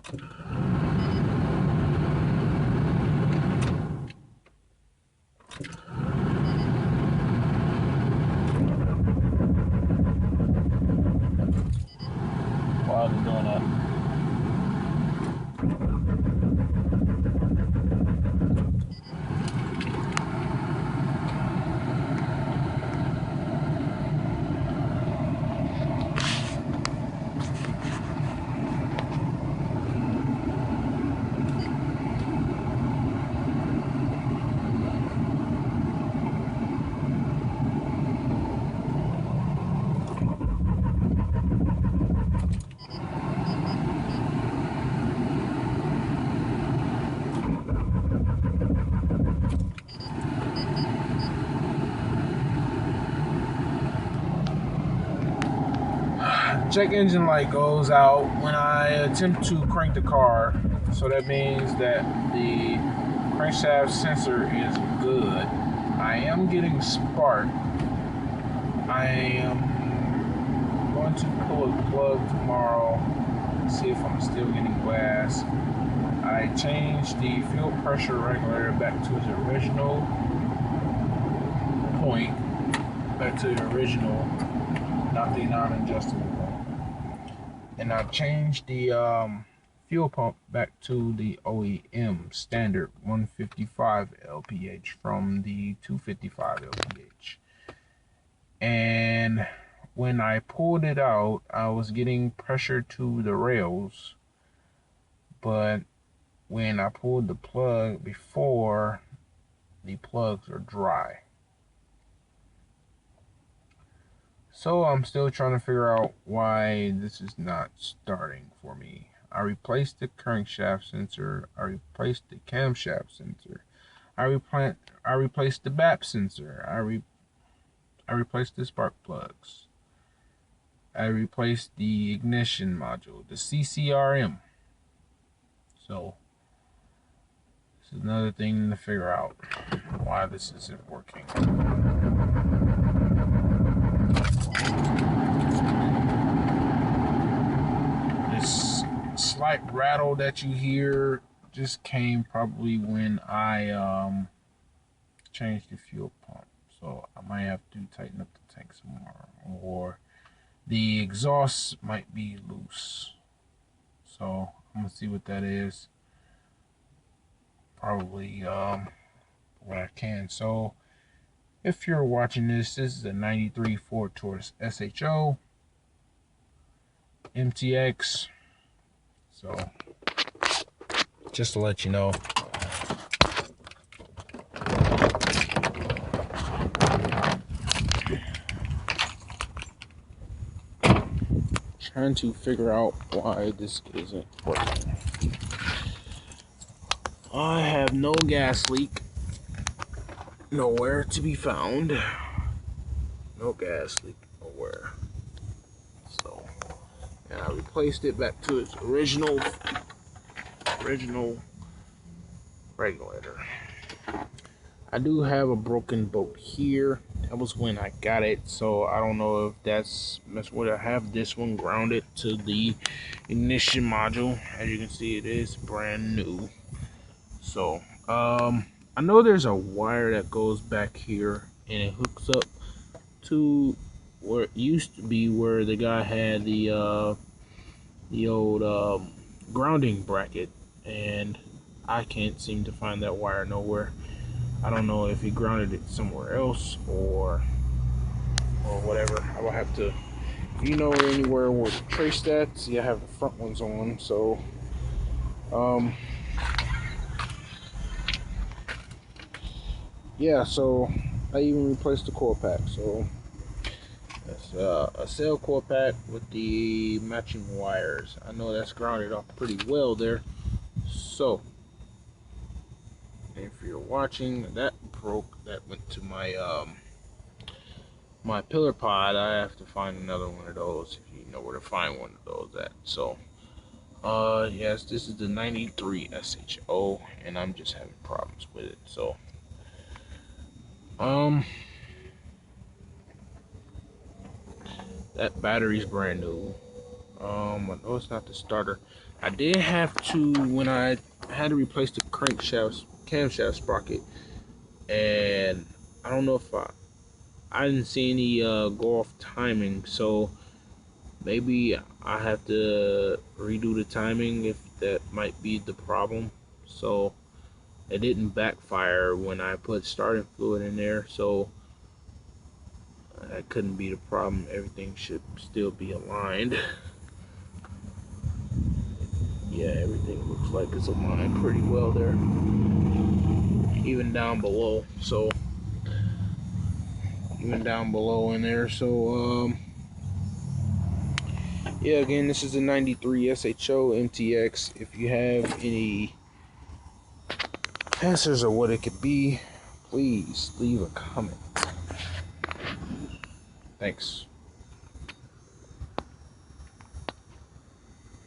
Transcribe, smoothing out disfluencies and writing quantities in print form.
While they're doing that, check engine light goes out when I attempt to crank the car, so that means that the crankshaft sensor is good. I am getting spark. I am going to pull a plug tomorrow, see if I'm still getting gas. I changed the fuel pressure regulator back to its original point, back to the original, not the non-adjustable one. And I changed the fuel pump back to the OEM standard 155 lph from the 255 lph. And when I pulled it out, I was getting pressure to the rails, but when I pulled the plug before, the plugs are dry. So I'm still trying to figure out why this is not starting for me. I replaced the crankshaft sensor, I replaced the camshaft sensor, I replaced the BAP sensor, I replaced the spark plugs, I replaced the ignition module, the ccrm. So this is another thing to figure out why this isn't working. This slight rattle that you hear just came probably when I changed the fuel pump. So I might have to tighten up the tank some more, or the exhaust might be loose. So I'm gonna see what that is. Probably what I can. So if you're watching this, this is a 93 Ford Taurus SHO MTX. So just to let you know, trying to figure out why this isn't working. I have no gas leak, nowhere to be found. No gas leak nowhere. So, and I replaced it back to its original regulator. I do have a broken bolt here. That was when I got it, so I don't know if that's what I have. This one grounded to the ignition module. As you can see, it is brand new. So I know there's a wire that goes back here and it hooks up to where it used to be where the guy had the old grounding bracket, and I can't seem to find that wire nowhere. I don't know if he grounded it somewhere else or whatever. I will have to, if you know anywhere where to trace that. See, I have the front ones on, so yeah, so I even replaced the coil pack. So that's a cell coil pack with the matching wires. I know that's grounded off pretty well there. So if you're watching, that broke. That went to my my pillar pod. I have to find another one of those if you know where to find one of those at. So yes, this is the 93 SHO, and I'm just having problems with it. So that battery's brand new. I know it's not the starter. I did have to, when I had to replace the camshaft sprocket, and I don't know if I didn't see any go off timing, so maybe I have to redo the timing if that might be the problem. So it didn't backfire when I put starting fluid in there, so that couldn't be the problem. Everything should still be aligned. Yeah, everything looks like it's aligned pretty well there, even down below. So even down below in there. So yeah, again, this is a 93 SHO MTX. If you have any answers of what it could be, please leave a comment. Thanks.